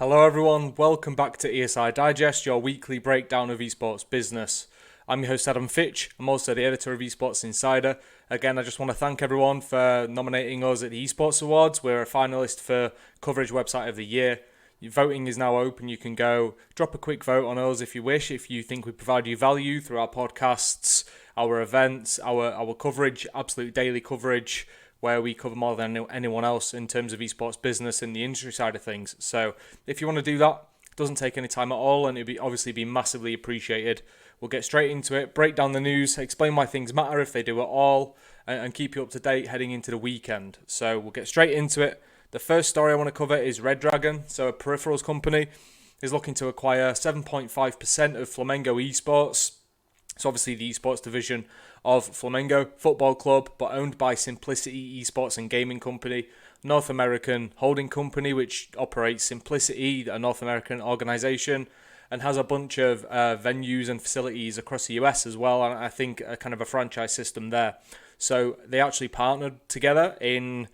Hello everyone, welcome back to ESI Digest, your weekly breakdown of esports business. I'm your host Adam Fitch, I'm also the editor of Esports Insider. Again, I just want to thank everyone for nominating us at the Esports Awards. We're a finalist for Coverage Website of the Year. Voting is now open, you can go drop a quick vote on us if you wish, if you think we provide you value through our podcasts, our events, our coverage, absolute daily coverage, where we cover more than anyone else in terms of esports business and the industry side of things. So if you want to do that, it doesn't take any time at all, and it'll obviously be massively appreciated. We'll get straight into it, break down the news, explain why things matter if they do at all, and keep you up to date heading into the weekend. So we'll get straight into it. The first story I want to cover is Redragon, so a peripherals company, is looking to acquire 7.5% of Flamengo Esports. It's obviously the esports division of Flamengo Football Club, but owned by Simplicity Esports and Gaming Company, North American holding company which operates Simplicity, a North American organisation, and has a bunch of venues and facilities across the US as well, and I think a kind of a franchise system there. So they actually partnered together in,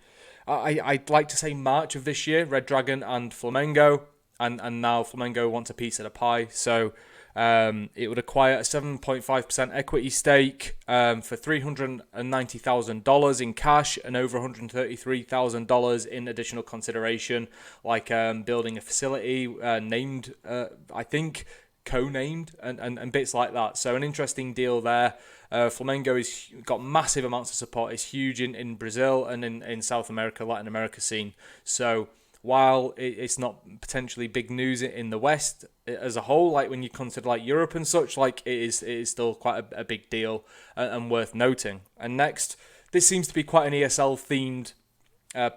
I'd like to say March of this year, Redragon and Flamengo, and now Flamengo wants a piece of the pie. So it would acquire a 7.5% equity stake for $390,000 in cash and over $133,000 in additional consideration, like building a facility named, I think, co-named and bits like that. So an interesting deal there. Flamengo has got massive amounts of support. It's huge in Brazil and in South America, Latin America scene. So while it's not potentially big news in the West as a whole, like when you consider like Europe and such, like it is still quite a big deal and worth noting. And next, this seems to be quite an ESL themed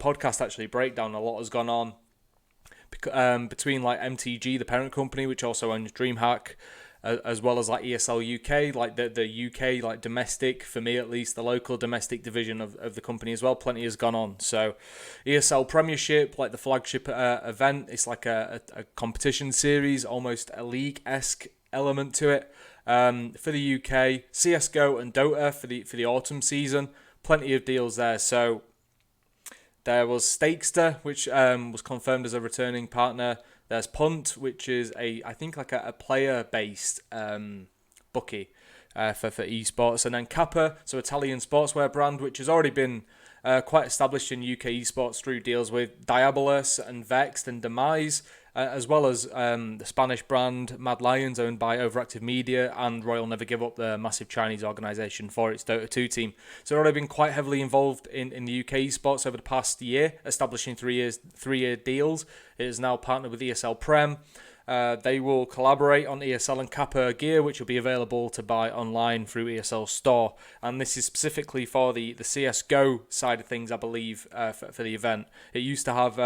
podcast actually, breakdown. A lot has gone on between like MTG, the parent company, which also owns DreamHack, as well as like ESL UK, like the UK, like domestic, for me at least, the local domestic division of the company as well. Plenty has gone on. So ESL Premiership, like the flagship event, it's like a competition series, almost a league-esque element to it. For the UK, CSGO and Dota for the autumn season, plenty of deals there. So there was Stakester, which was confirmed as a returning partner. There's Punt, which is I think like a player-based bookie for esports. And then Kappa, so Italian sportswear brand, which has already been quite established in UK esports through deals with Diabolus and Vexed and Demise, as well as the Spanish brand Mad Lions, owned by Overactive Media, and Royal Never Give Up, the massive Chinese organisation for its Dota 2 team. So they've already been quite heavily involved in the UK esports over the past year, establishing 3-year deals. It is now partnered with ESL Prem. They will collaborate on ESL and Kappa gear, which will be available to buy online through ESL Store. And this is specifically for the CSGO side of things, I believe, for the event. It used to have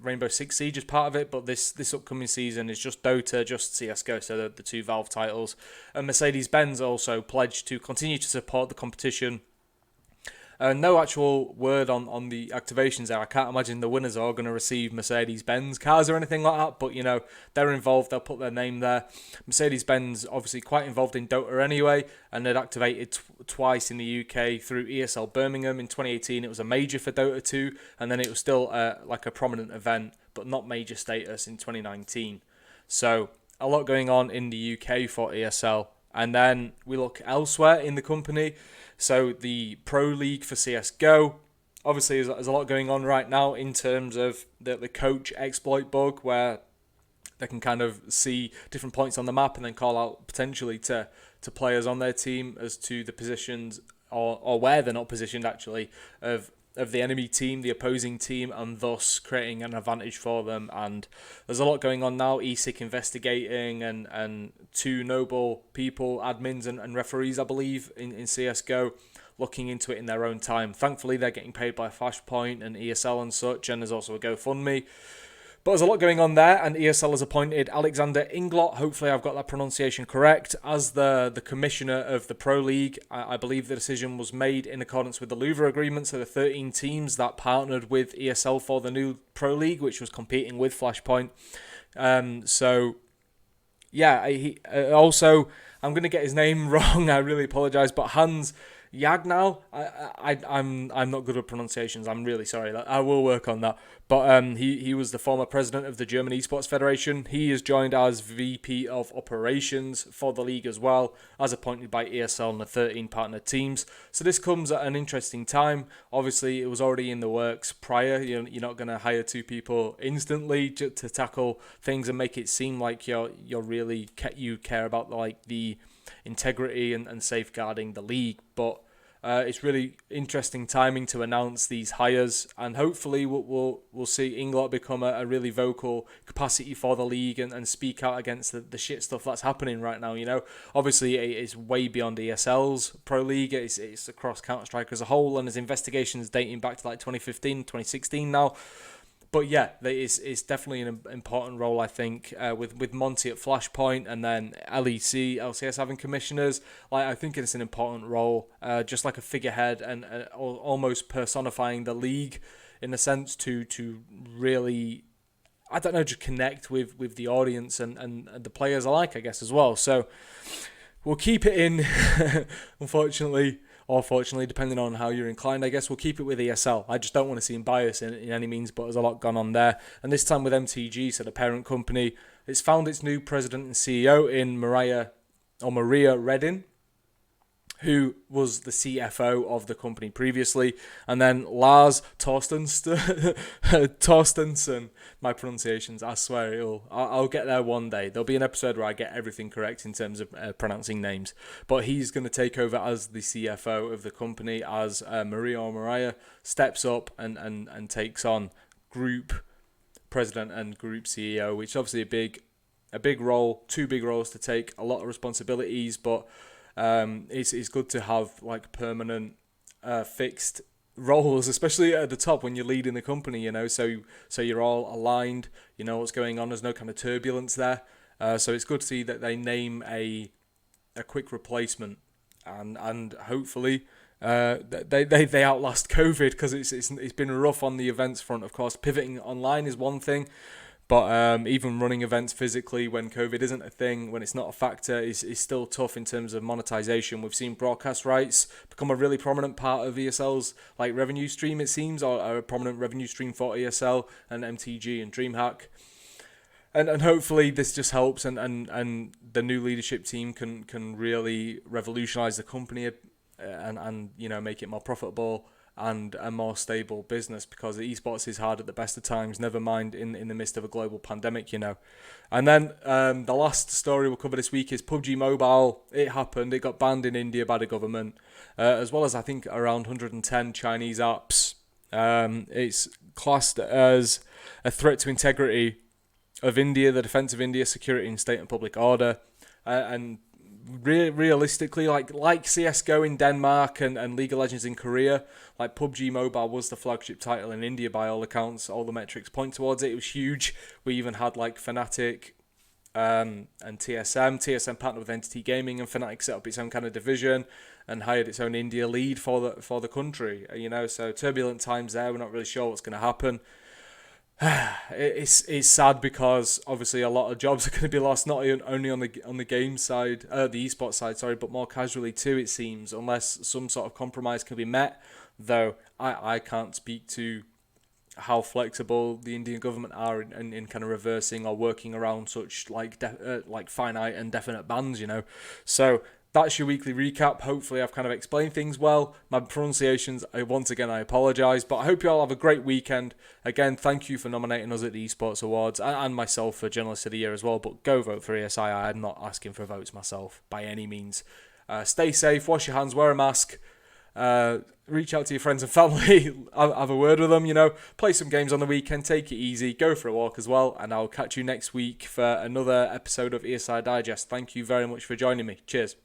Rainbow Six Siege as part of it, but this upcoming season is just Dota, just CSGO, so the two Valve titles. And Mercedes-Benz also pledged to continue to support the competition. No actual word on the activations there. I can't imagine the winners are all going to receive Mercedes-Benz cars or anything like that, but you know, they're involved, they'll put their name there. Mercedes-Benz obviously quite involved in Dota anyway, and they'd activated twice in the UK through ESL Birmingham. In 2018 it was a major for Dota 2, and then it was still like a prominent event, but not major status in 2019. So a lot going on in the UK for ESL. And then we look elsewhere in the company. So the Pro League for CSGO, obviously there's a lot going on right now in terms of the coach exploit bug, where they can kind of see different points on the map and then call out potentially to players on their team as to the positions or where they're not positioned actually of the enemy team, the opposing team, and thus creating an advantage for them. And there's a lot going on now, ESIC investigating and two noble people, admins and referees, I believe, in CSGO, looking into it in their own time. Thankfully, they're getting paid by Flashpoint and ESL and such, and there's also a GoFundMe. But there's a lot going on there, and ESL has appointed Alexander Inglot, hopefully I've got that pronunciation correct, as the commissioner of the Pro League. I believe the decision was made in accordance with the Louvre Agreement, so the 13 teams that partnered with ESL for the new Pro League, which was competing with Flashpoint. Also, I'm going to get his name wrong, I really apologise, but Hans Yagnau. I'm not good at pronunciations. I'm really sorry. I will work on that. But he was the former president of the German Esports Federation. He is joined as VP of Operations for the league as well, as appointed by ESL and the 13 partner teams. So this comes at an interesting time. Obviously, it was already in the works prior. You're not going to hire two people instantly to tackle things and make it seem like you care about like the integrity and safeguarding the league. But it's really interesting timing to announce these hires, and hopefully we'll see Inglot become a really vocal capacity for the league and speak out against the shit stuff that's happening right now. Obviously it's way beyond ESL's Pro League. It's across Counter-Strike as a whole, and there's investigations dating back to like 2015, 2016 now. But yeah, it's definitely an important role, I think, with Monty at Flashpoint and then LCS having commissioners. Like, I think it's an important role, just like a figurehead and almost personifying the league in a sense to really, I don't know, just connect with the audience and the players alike, I guess, as well. So we'll keep it in, unfortunately. Or fortunately, depending on how you're inclined, I guess we'll keep it with ESL. I just don't want to seem biased in any means, but there's a lot gone on there. And this time with MTG, so the parent company, it's found its new president and CEO in Maria Reddin, who was the CFO of the company previously, and then Lars Torstensson. My pronunciations, I swear I'll get there one day. There'll be an episode where I get everything correct in terms of pronouncing names. But he's going to take over as the CFO of the company as Maria steps up and takes on group president and group CEO, which is obviously a big role, two big roles to take, a lot of responsibilities, but it's good to have like permanent fixed roles, especially at the top when you're leading the company, so you're all aligned, you know what's going on, there's no kind of turbulence there, so it's good to see that they name a quick replacement and hopefully they outlast COVID, because it's been rough on the events front. Of course, pivoting online is one thing, but even running events physically when COVID isn't a thing, when it's not a factor, is still tough in terms of monetization. We've seen broadcast rights become a really prominent part of ESL's like revenue stream, it seems, or a prominent revenue stream for ESL and MTG and DreamHack. And hopefully this just helps, and the new leadership team can really revolutionize the company and make it more profitable and a more stable business, because esports is hard at the best of times, never mind in the midst of a global pandemic, And then the last story we'll cover this week is PUBG Mobile. It happened. It got banned in India by the government, as well as I think around 110 Chinese apps. It's classed as a threat to integrity of India, the defence of India, security and state and public order, and realistically, like CSGO in Denmark and League of Legends in Korea, like PUBG Mobile was the flagship title in India by all accounts. All the metrics point towards it. It was huge. We even had like Fnatic and TSM partnered with Entity Gaming, and Fnatic set up its own kind of division and hired its own India lead for the country. So turbulent times there. We're not really sure what's going to happen. It's sad, because obviously a lot of jobs are going to be lost, not only on the game side, the esports side, sorry, but more casually too, it seems, unless some sort of compromise can be met. Though I can't speak to how flexible the Indian government are in kind of reversing or working around such like finite and definite bans, So that's your weekly recap. Hopefully I've kind of explained things well. My pronunciations, once again, I apologise. But I hope you all have a great weekend. Again, thank you for nominating us at the Esports Awards, and myself for Journalist of the Year as well. But go vote for ESI. I'm not asking for votes myself by any means. Stay safe, wash your hands, wear a mask. Reach out to your friends and family. Have a word with them, Play some games on the weekend. Take it easy. Go for a walk as well. And I'll catch you next week for another episode of ESI Digest. Thank you very much for joining me. Cheers.